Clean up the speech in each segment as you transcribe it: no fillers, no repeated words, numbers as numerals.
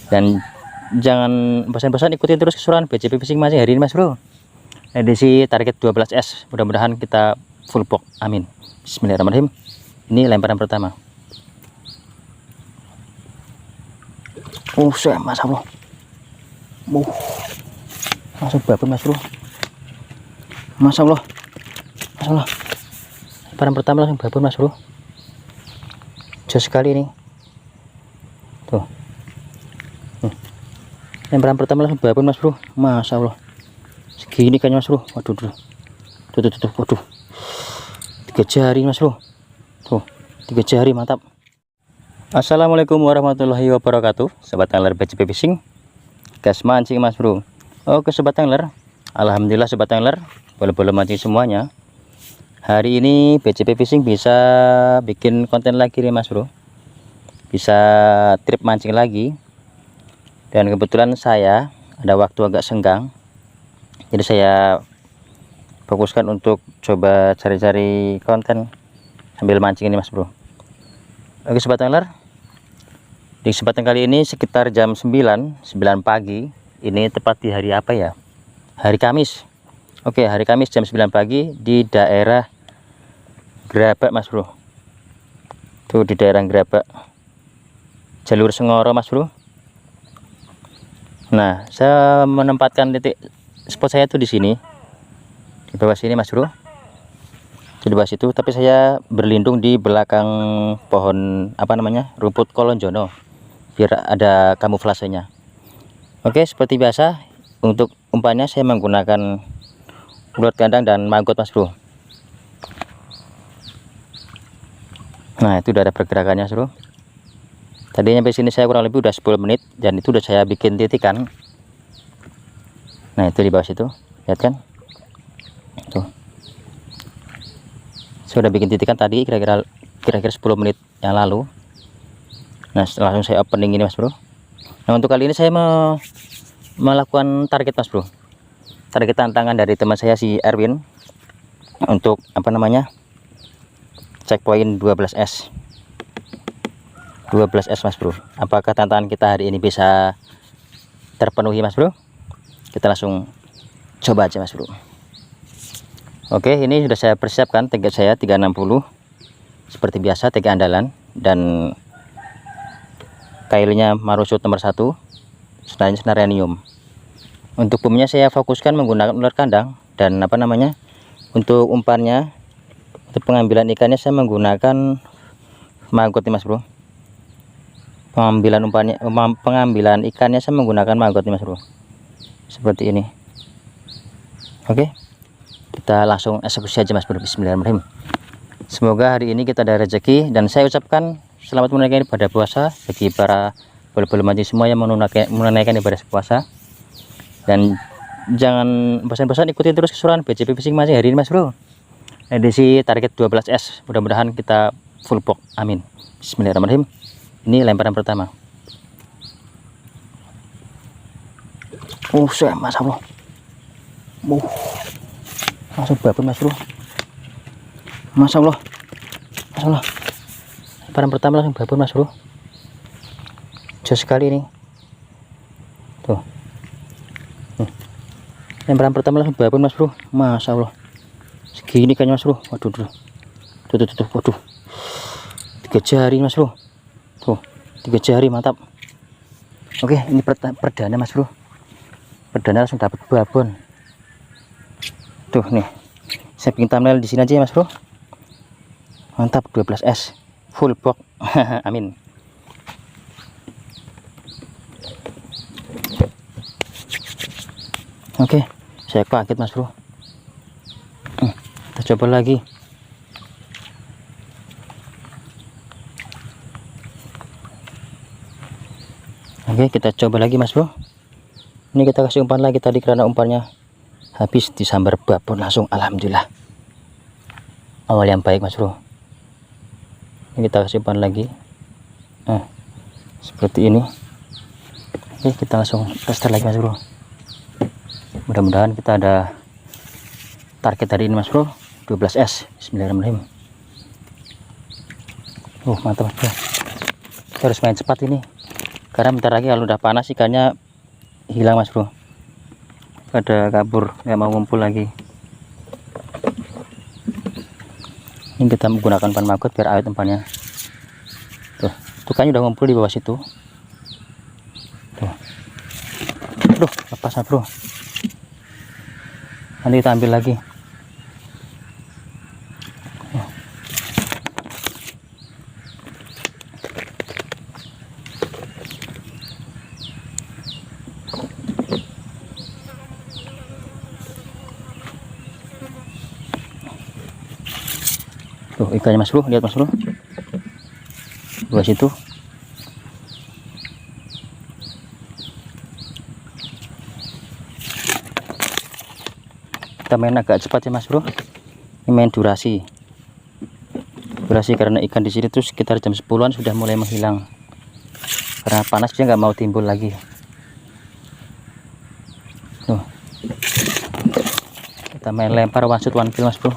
Dan jangan bosan-bosan ikuti terus keseruan BCP Fishing mancing hari ini Mas Bro. Edisi target 12S, mudah-mudahan kita full box, amin. Bismillahirrahmanirrahim. Ini lemparan pertama. Masya Allah. Langsung babon Mas Bro. Masya Allah. Masya Allah. Lemparan pertama langsung babon Mas Bro. Jos sekali ini. Tuh. Lemparan pertama langsung babon Mas Bro. Masya Allah. Segini kan Mas Bro. Waduh. Tuh. Waduh. 3 jari Mas Bro. Tuh, 3 jari mantap. Assalamualaikum warahmatullahi wabarakatuh. Sobat angler BCP Fishing. Gas mancing Mas Bro. Oke sobat angler. Alhamdulillah sobat angler, boleh-boleh mancing semuanya. Hari ini BCP Fishing bisa bikin konten lagi nih Mas Bro. Bisa trip mancing lagi. Dan kebetulan saya ada waktu agak senggang. Jadi saya fokuskan untuk coba cari-cari konten sambil mancing ini Mas Bro. Oke sobat angler, di kesempatan kali ini sekitar jam 9 pagi. Ini tepat di hari apa ya? Hari Kamis. Oke, hari Kamis jam 9 pagi di daerah Gerabak Mas Bro. Tuh di daerah Gerabak, jalur Sengoro Mas Bro. Nah, saya menempatkan titik spot saya tuh di sini, di bawah sini Mas Bro, di bawah situ. Tapi saya berlindung di belakang pohon rumput kolonjono, biar ada kamuflasenya. Oke, seperti biasa untuk umpannya saya menggunakan ulat kandang dan maggot Mas Bro. Nah, itu udah ada pergerakannya Mas Bro. Tadi sampai sini saya kurang lebih udah 10 menit dan itu udah saya bikin titikan. Nah, itu di bawah situ, lihat kan? Tuh. Saya udah bikin titikan tadi kira-kira 10 menit yang lalu. Nah, langsung saya opening ini Mas Bro. Nah, untuk kali ini saya melakukan target Mas Bro. Target tantangan dari teman saya si Erwin untuk checkpoint 12S. 12S Mas Bro. Apakah tantangan kita hari ini bisa terpenuhi Mas Bro? Kita langsung coba aja Mas Bro. Oke, ini sudah saya persiapkan tag saya 360 seperti biasa, tag andalan, dan kailnya Marusut nomor 1, senarnya Snaranium. Untuk bumnya saya fokuskan menggunakan ular kandang, dan untuk umpannya, untuk pengambilan ikannya saya menggunakan maggot nih Mas Bro. Pengambilan ikannya saya menggunakan maggot nih Mas Bro, seperti ini. Oke, kita langsung eksekusi aja Mas Bro. Bismillahirrahmanirrahim. Semoga hari ini kita ada rezeki, dan saya ucapkan selamat menunaikan ibadah puasa bagi para boleh-boleh mancing semua yang menunaikan ibadah puasa. Dan jangan bosan-bosan ikuti terus keseruan BCP Fishing mancing hari ini Mas Bro. Edisi target 12S, mudah-mudahan kita full box, amin. Bismillahirrahmanirrahim. Ini lemparan pertama. Masya Allah. Langsung babon Mas Bro. Masya Allah. Masya Allah. Lemparan pertama langsung babon Mas Bro. Jos sekali ini. Tuh. Lemparan pertama langsung babon Mas Bro. Masya Allah. Segini kan Mas Bro. Waduh. Tuh. Waduh. 3 jari Mas Bro. Tuh, 3 jari mantap. Oke, ini perdana Mas Bro. Perdana langsung dapat babon. Tuh nih. Saya bikin thumbnail di sini aja ya Mas Bro. Mantap, 12S full box. Amin. Oke, saya kaget Mas Bro. Kita coba lagi. Oke, kita coba lagi Mas Bro. Ini kita kasih umpan lagi tadi karena umpannya habis disambar babon langsung. Alhamdulillah, awal yang baik Mas Bro. Ini kita kasih umpan lagi. Seperti ini. Oke, kita langsung tester lagi Mas Bro. Mudah-mudahan kita ada target hari ini Mas Bro, 12S. Bismillahirrahmanirrahim. Mantap Mas Bro. Kita harus main cepat ini karena bentar lagi kalau udah panas ikannya hilang mas bro, pada kabur nggak mau ngumpul lagi. Ini kita menggunakan umpan maggot biar awet umpannya. Tuh kan udah ngumpul di bawah situ. Tuh, aduh lepas mas bro, nanti kita ambil lagi. Tuh ikannya mas bro, lihat mas bro, bawah situ. Kita main agak cepat ya mas bro, ini main durasi karena ikan di sini tuh sekitar jam 10-an sudah mulai menghilang karena panas, dia nggak mau timbul lagi. Tuh kita main lempar one shot one kill mas bro.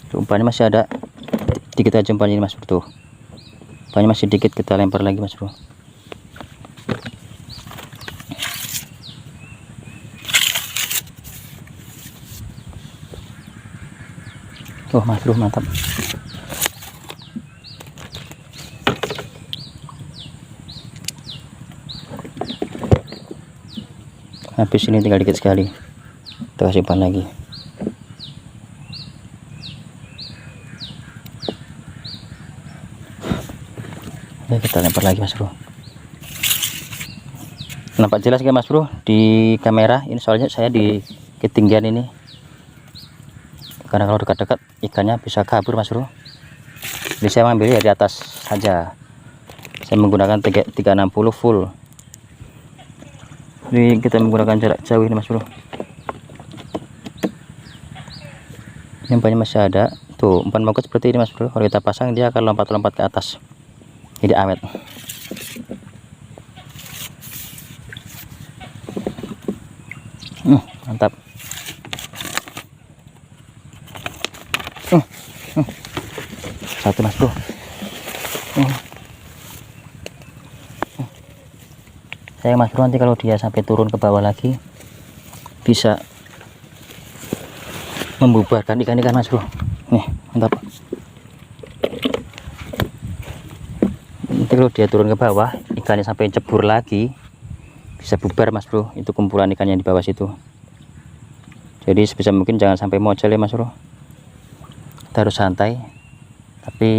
Tuh, umpannya masih ada dikit aja umpannya mas bro. Tuh umpannya masih dikit, kita lempar lagi mas bro. Tuh mas bro, mantap. Habis ini tinggal dikit sekali, kita kasih umpan lagi. Oke, kita lempar lagi mas bro. Nampak jelas gak mas bro di kamera ini, soalnya saya di ketinggian ini, karena kalau dekat-dekat ikannya bisa kabur mas bro. Jadi saya mengambilnya dari atas saja, saya menggunakan 360 full. Jadi kita menggunakan jarak jauh ini mas bro. Ini umpannya masih ada. Tuh umpan maggot seperti ini mas bro, kalau kita pasang dia akan lompat-lompat ke atas, jadi awet. Mantap. Satu mas bro. Saya mas bro, nanti kalau dia sampai turun ke bawah lagi bisa membubarkan ikan-ikan mas bro. Nih mantap. Nanti kalau dia turun ke bawah, ikannya sampai cebur lagi, bisa bubar mas bro, itu kumpulan ikannya di bawah situ. Jadi sebisa mungkin jangan sampai mocel ya mas bro, kita harus santai tapi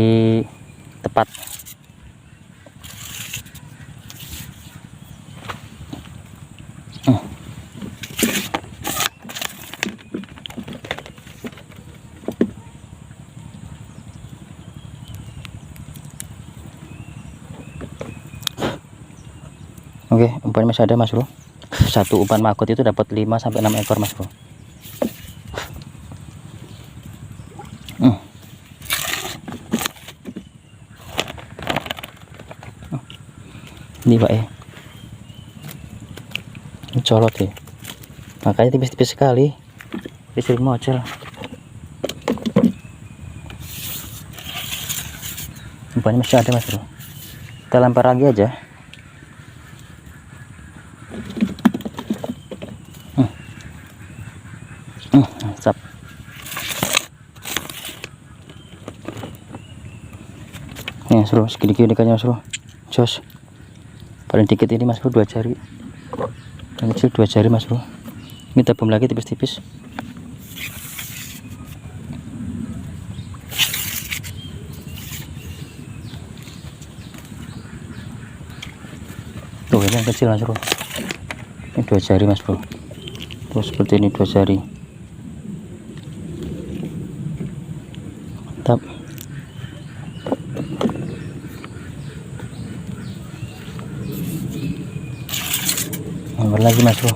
tepat. Oke, umpannya masih ada mas bro. Satu umpan maggot itu dapat 5 sampai 6 ekor mas bro. Ini pak ya, ini colot ya, makanya tipis-tipis sekali, sering mocel. Umpannya masih ada mas bro, kita lempar lagi aja. Mantap. Nih mas bro, segini-gini ikannya mas bro, jos. Paling dikit ini mas bro 2 jari, yang kecil 2 jari mas bro. Ini tabung lagi tipis-tipis. Tuh ini yang kecil mas bro, ini 2 jari mas bro. Tuh seperti ini 2 jari. Mantap. Gambar lagi mas bro.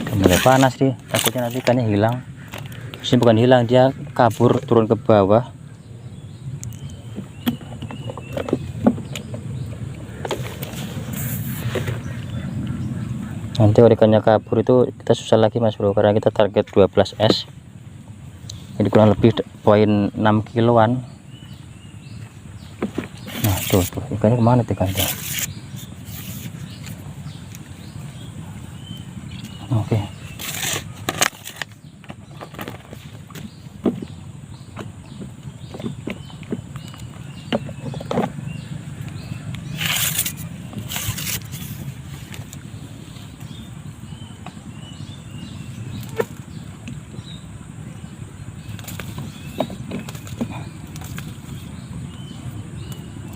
Udah mulai panas nih, takutnya nanti ikannya hilang. Ini bukan hilang, dia kabur turun ke bawah. Nanti kalau ikannya kabur itu kita susah lagi mas bro, karena kita target 12 S. ini kurang lebih poin 6 kiloan. Nah tuh ikannya kemana tuh ikannya? Oke.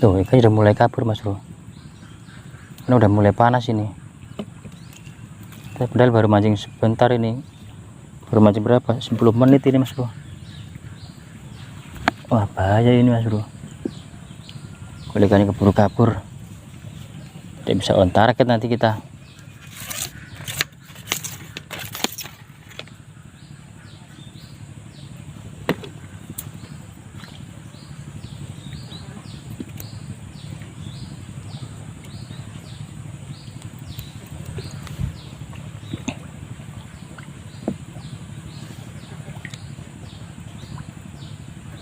Tuh ikannya udah mulai kabur Mas Bro, ini udah mulai panas ini. Padahal baru mancing sebentar ini, baru mancing berapa, 10 menit ini Mas Bro. Wah bahaya ini Mas Bro, kalau ikannya keburu kabur tidak bisa on target nanti kita.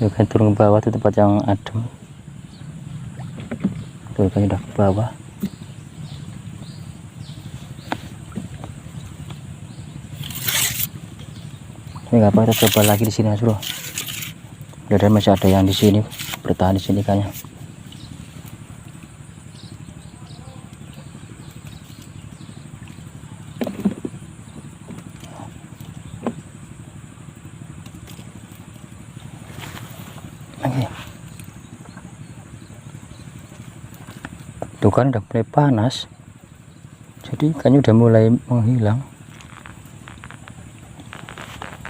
Ikan turun ke bawah, itu tempat yang adem. Tuh ikan udah ke bawah. Ini nggak apa, kita coba lagi di sini Mas Bro. Dan masih ada yang di sini bertahan di sini ikannya. Oke. Tuh kan udah mulai panas, jadi ikannya udah mulai menghilang.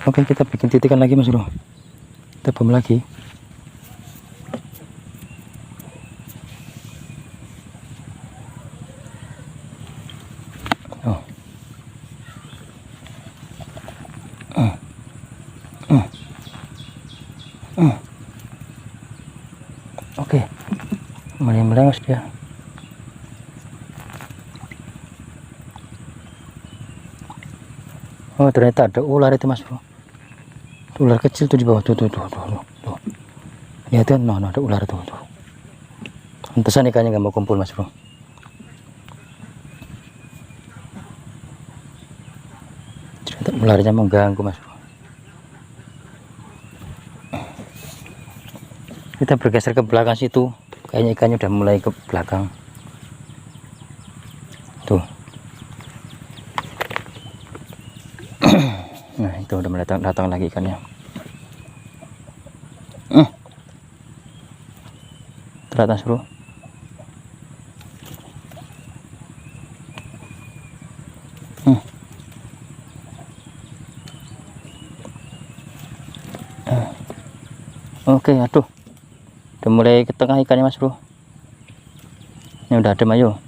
Oke, kita bikin titikan lagi Mas Bro, kita bom lagi. Oh. Oke, mulai melengos dia. Oh ternyata ada ular itu Mas Bro, ular kecil tuh di bawah, tuh lihat kan, no, ada ular tuh. Pantesan ikannya nggak mau kumpul Mas Bro. Ternyata ularnya mengganggu Mas Bro. Kita bergeser ke belakang situ, kayaknya ikannya udah mulai ke belakang tuh. Nah itu udah mulai datang lagi ikannya. Teratas Bro. Oke, aduh, udah mulai ke tengah ikannya Mas Bro. Ini udah adem, ayo.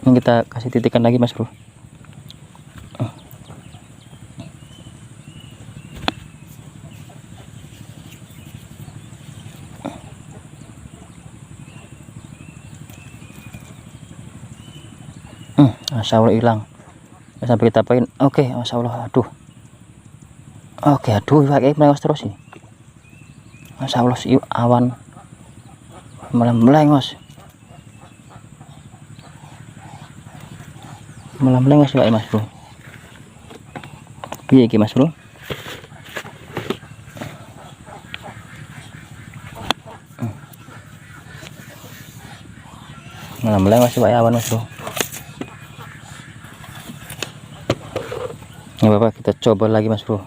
Ini kita kasih titikan lagi Mas Bro. Masya Allah hilang sampai kita poin. Oke, Masya Allah, aduh. Oke, aduh, pakai melengos terus ini. Masya Allah, si awan malah melengos, Pak Mas Bro. Piye iki Mas Bro? Malah melengos Pak awan Mas Bro. Nggak apa-apa, kita coba lagi Mas Bro.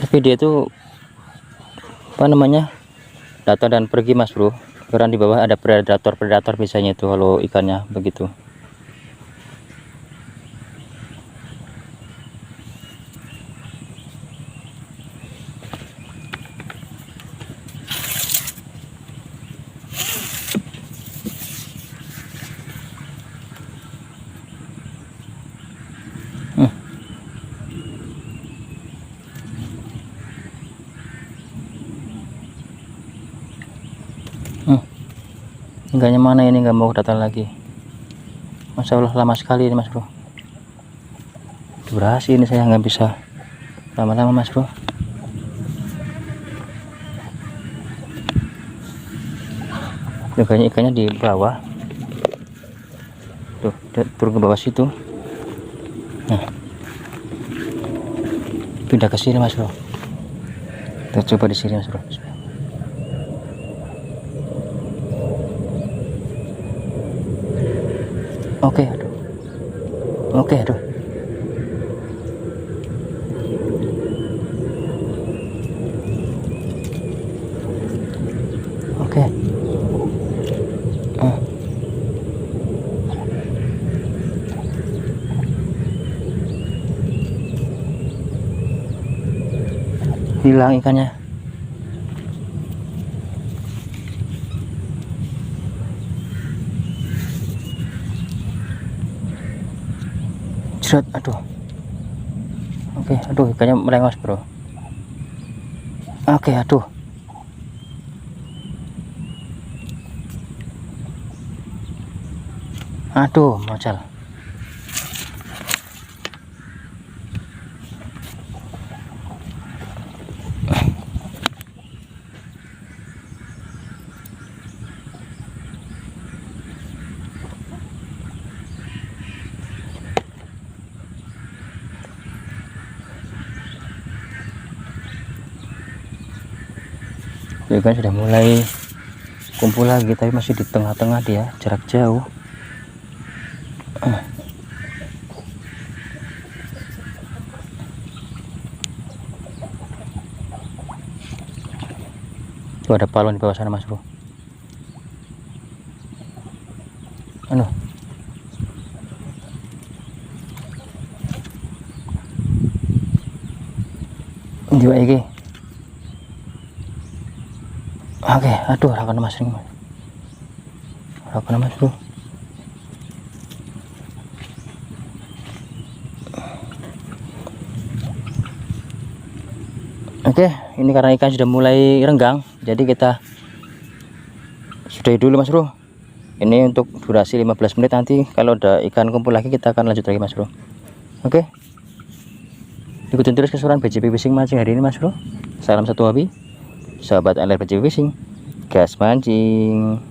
Tapi dia tuh apa namanya, datang dan pergi Mas Bro, karena di bawah ada predator biasanya itu kalau ikannya begitu. Ikannya mana ini, nggak mau datang lagi. Masya Allah, lama sekali ini Mas Bro. durasi ini saya nggak bisa lama-lama mas bro. Ikannya di bawah tuh, turun ke bawah situ. Nah, pindah ke sini mas bro. Kita coba di sini mas bro. Oke, aduh. Oke, aduh. Oke. Hilang ikannya. Jerat, aduh. Oke, aduh ikannya melengos bro. Oke, aduh. Aduh, mocal. Dia kan sudah mulai kumpul lagi, tapi masih di tengah-tengah dia, jarak jauh. Tuh ada palon di bawah sana mas bro. Anu, di iki. Oke, aduh rakan mas ring. Rakan mas bro. Oke, ini karena ikan sudah mulai renggang, jadi kita sudahi dulu mas bro. Ini untuk durasi 15 menit, nanti kalau ada ikan kumpul lagi kita akan lanjut lagi mas bro. Oke, ikutin terus keseruan BJP Fishing mancing hari ini mas bro. Salam satu hobi, sahabat LR BJP Fishing, gas mancing.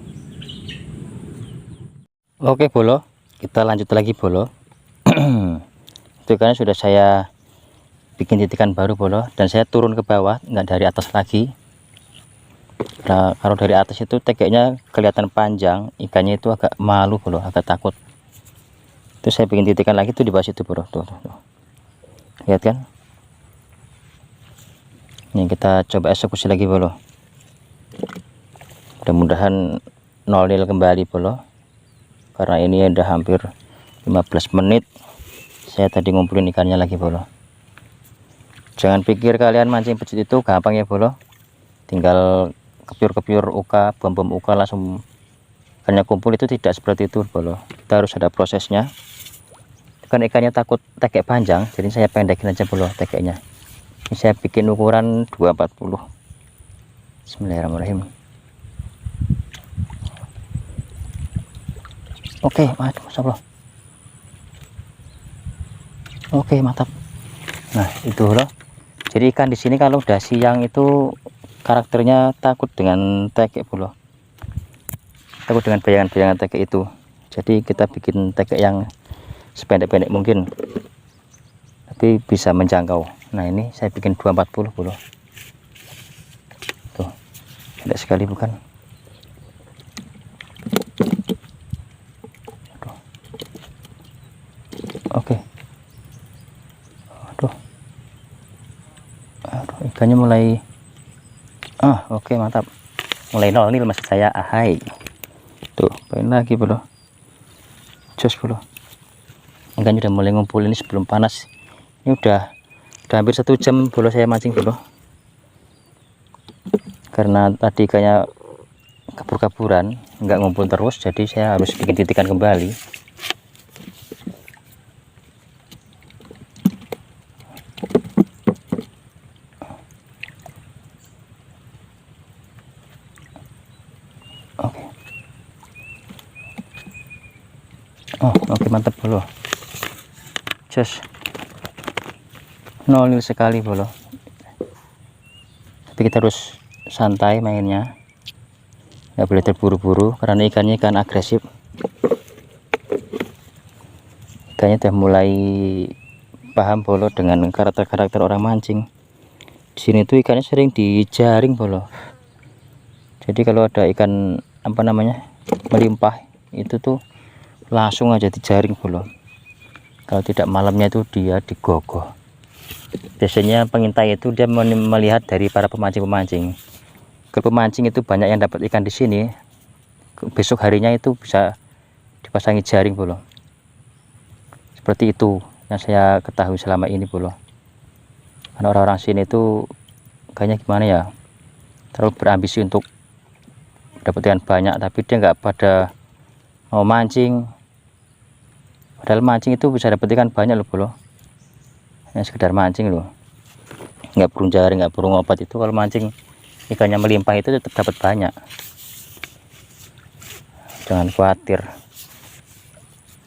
Oke bolo, kita lanjut lagi bolo. Itu kan sudah saya bikin titikan baru bolo, dan saya turun ke bawah, nggak dari atas lagi. Nah kalau dari atas itu tekeknya kelihatan panjang, ikannya itu agak malu bolo, agak takut. Terus saya bikin titikan lagi tuh di bawah situ bro. Tuh. Lihat kan, ini kita coba eksekusi lagi bolo. Mudah-mudahan nol nil kembali bolo, karena ini udah hampir 15 menit saya tadi ngumpulin ikannya lagi bolo. Jangan pikir kalian mancing pecit itu gampang ya bolo, tinggal kepiur-kepiur uka, bom-bom uka langsung ikannya kumpul. Itu tidak seperti itu bolo, kita harus ada prosesnya. Kan ikannya takut tekek panjang, jadi saya pendekin aja bolo tekeknya. Ini saya bikin ukuran 240. Bismillahirrahmanirrahim. Oke, masya Allah. Oke, mantap. Nah itu loh, jadi ikan di sini kalau udah siang itu karakternya takut dengan tekek bolo, takut dengan bayangan-bayangan tekek itu. Jadi kita bikin tekek yang sependek-pendek mungkin, tapi bisa menjangkau. Nah ini saya bikin 240 bolo. Tuh, pendek sekali bukan? Aduh. Oke. Aduh, ikannya mulai oke mantap, mulai nol nil maksud saya. Ahai, tuh poin lagi bro, jos bro. Ikannya udah mulai ngumpul ini sebelum panas. Ini udah hampir 1 jam bro saya mancing bro, karena tadi ikannya kabur-kaburan nggak ngumpul terus, jadi saya harus bikin titikan kembali. Oke mantap bro, jos. nolil sekali bolo. Tapi kita harus santai mainnya, nggak boleh terburu-buru karena ikannya ikan agresif. Ikannya udah mulai paham bolo dengan karakter-karakter orang mancing. Di sini tuh ikannya sering dijaring bolo. Jadi kalau ada ikan apa namanya melimpah itu tuh langsung aja dijaring bolo. Kalau tidak malamnya itu dia digogoh. Biasanya pengintai itu dia melihat dari para pemancing-pemancing. Kalau pemancing itu banyak yang dapat ikan di sini, besok harinya itu bisa dipasangi jaring bolo. Seperti itu yang saya ketahui selama ini bolo. Karena orang-orang sini itu kayaknya gimana ya, terlalu berambisi untuk dapat ikan banyak, tapi dia nggak pada mau mancing. Padahal mancing itu bisa dapat ikan banyak loh bolo. Hanya sekedar mancing loh, nggak perlu jaring, nggak perlu ngopat. Itu kalau mancing ikannya melimpah itu tetap dapat banyak. Jangan khawatir,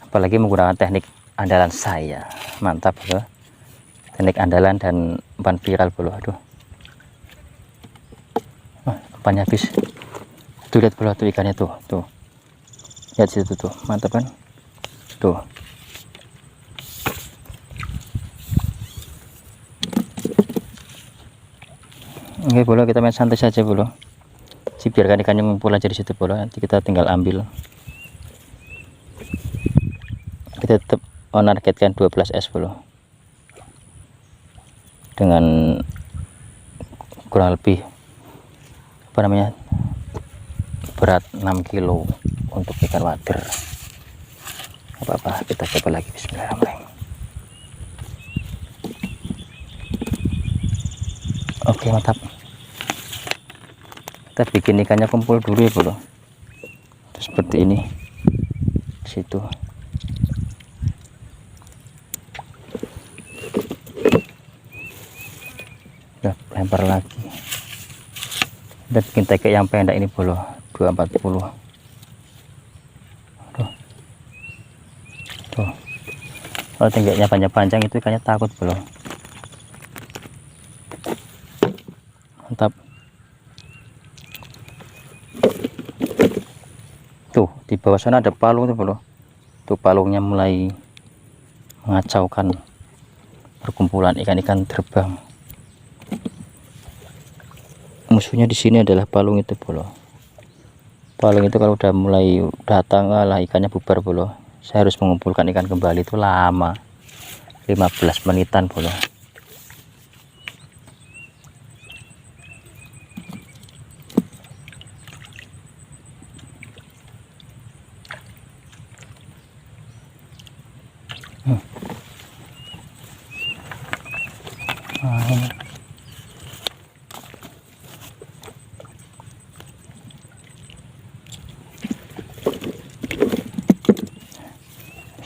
apalagi menggunakan teknik andalan saya. Mantap bolo, teknik andalan dan umpan viral bolo. Aduh, umpannya habis. Tuh lihat bolo, tuh ikannya tuh lihat situ tuh, mantap kan tuh. Oke bolo, kita main santai saja bolo. Biarkan ikannya ngumpul aja di situ bolo. Nanti kita tinggal ambil. Kita tetap menargetkan 12S bolo. Dengan kurang lebih apa namanya berat 6 kilo untuk ikan wader. Apa-apa, kita coba lagi. Bismillahirrahmanirrahim. Oke, mantap. Kita bikin ikannya kumpul dulu ya bro. Seperti ini di situ. Udah lempar lagi. Dan bikin teke yang pendek ini bro, 240. Tuh. Kalau tenggeknya panjang-panjang itu ikannya takut bro. Mantap. Tuh di bawah sana ada palung tuh bro. Tuh palungnya mulai mengacaukan perkumpulan ikan-ikan terbang. Musuhnya di sini adalah palung itu bro. Palung itu kalau udah mulai datang lah ikannya bubar bro. Saya harus mengumpulkan ikan kembali, itu lama, 15 menitan bro.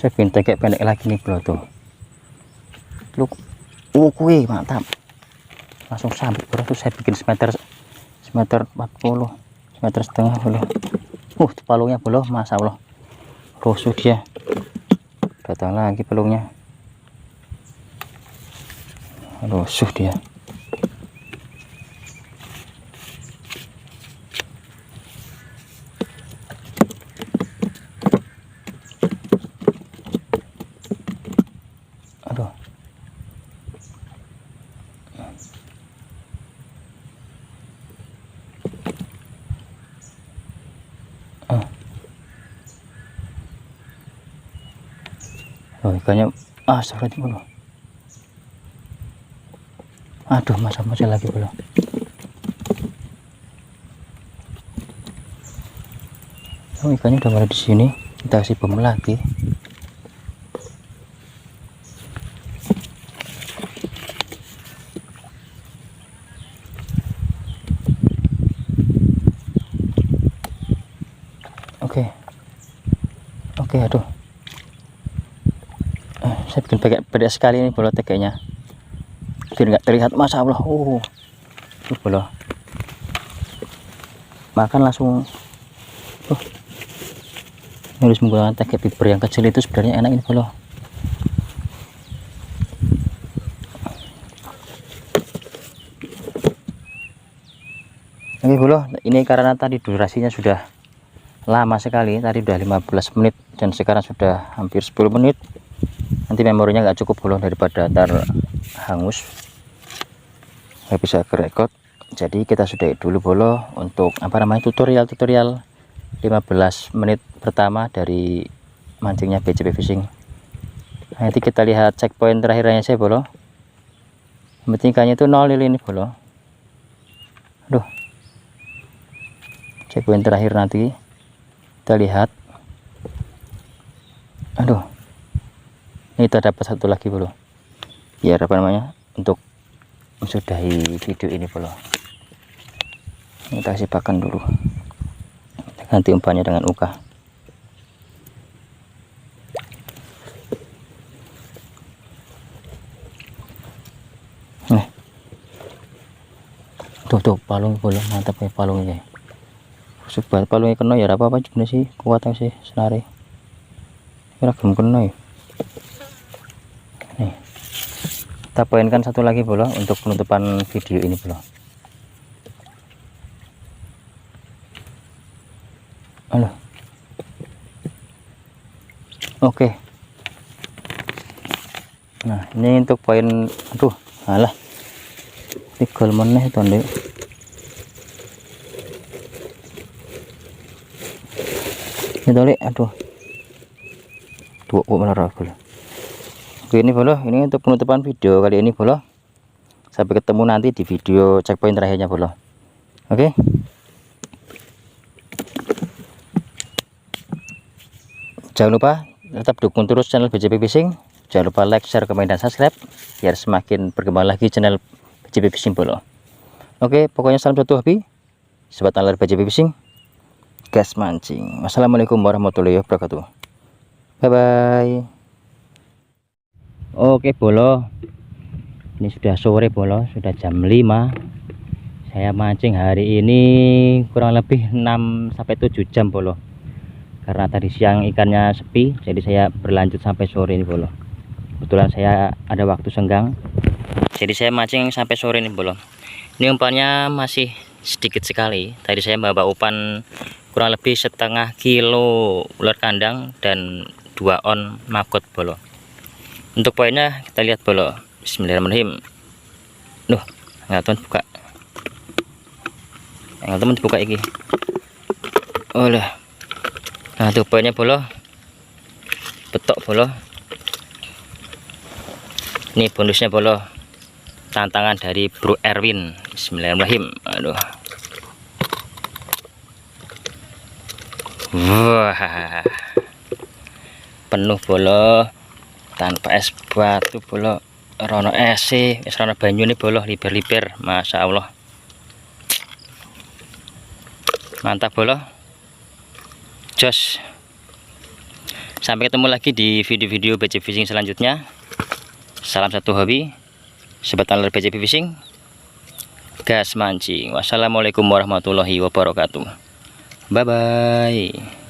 Saya bikin kayak pendek lagi nih bro tuh. Look, kuih mantap. Langsung sambit bro tuh, saya bikin semeter 40, semeter setengah bro. Palungnya bro, masya Allah, rusuh dia. Datang lagi palungnya, rusuh dia. Aduh. Oh, ikannya astagfirullah. Aduh, masih lagi bro. Oh, ikannya udah mulai di sini. Kita kasih bom lagi. Oke, aduh. Saya bikin pendek sekali ini bola teganya, biar nggak terlihat, masya Allah. Tuh bola makan langsung. Harus menggunakan tege fiber yang kecil itu sebenarnya enak ini bola. Oke bro, ini karena tadi durasinya sudah lama sekali, tadi udah 15 menit dan sekarang sudah hampir 10 menit. Nanti memorinya nggak cukup bro, daripada ntar hangus nggak bisa kerekod. Jadi kita sudahi dulu bro untuk apa namanya tutorial 15 menit pertama dari mancingnya BJB Fishing. Nanti kita lihat checkpoint terakhirnya saya bro. Penting ikannya itu 0 lili ini bro. Aduh, checkpoint terakhir nanti kita lihat. Aduh, ini kita dapat satu lagi bro, biar apa namanya untuk mensudahi video ini bro. Kita kasih pakan dulu, ganti umpannya dengan uka. Nih tuh palung bro, mantap ya palungnya. Sebab palungnya kena ya apa juga sih, kuat sih senare kira belum kena ya. Nih kita poinkan satu lagi bro untuk penutupan video ini bro. Halo, oke. Nah ini untuk poin, aduh alah tigol meneh tonde. Ini tole, aduh dua melarang. Oke ini bro, ini untuk penutupan video kali ini bro. Sampai ketemu nanti di video checkpoint terakhirnya bro. Oke, jangan lupa tetap dukung terus channel BJB Fishing. Jangan lupa like, share, komen, dan subscribe biar semakin berkembang lagi channel BJB Fishing bro. Oke, pokoknya salam satu hobi, sobat angler BJB Fishing, gas mancing. Wassalamualaikum warahmatullahi wabarakatuh. Bye bye. Oke bolo, ini sudah sore bolo, sudah jam 5. Saya mancing hari ini kurang lebih 6-7 jam bolo, karena tadi siang ikannya sepi, jadi saya berlanjut sampai sore ini bolo. Kebetulan saya ada waktu senggang, jadi saya mancing sampai sore ini bolo. Ini umpannya masih sedikit sekali. Tadi saya bawa umpan kurang lebih setengah kilo ular kandang dan 2 on maggot bolo. Untuk poinnya kita lihat bolo. Bismillahirrahmanirrahim. Duh, nggak buka. Yang teman dibuka iki. Olah. Nah, tuh poinnya bolo. Betok bolo. Ini bonusnya bolo. Tantangan dari Bro Erwin. Bismillahirrahmanirrahim. Aduh. Wah. Penuh bolo. Tanpa es batu bolo, rono ese, rono banyu nih bolo, liber-liber, masya Allah, mantap bolo, jos. Sampai ketemu lagi di video-video BJB Fishing selanjutnya. Salam satu hobi, sobat angler BJB Fishing, gas mancing. Wassalamualaikum warahmatullahi wabarakatuh. Bye bye.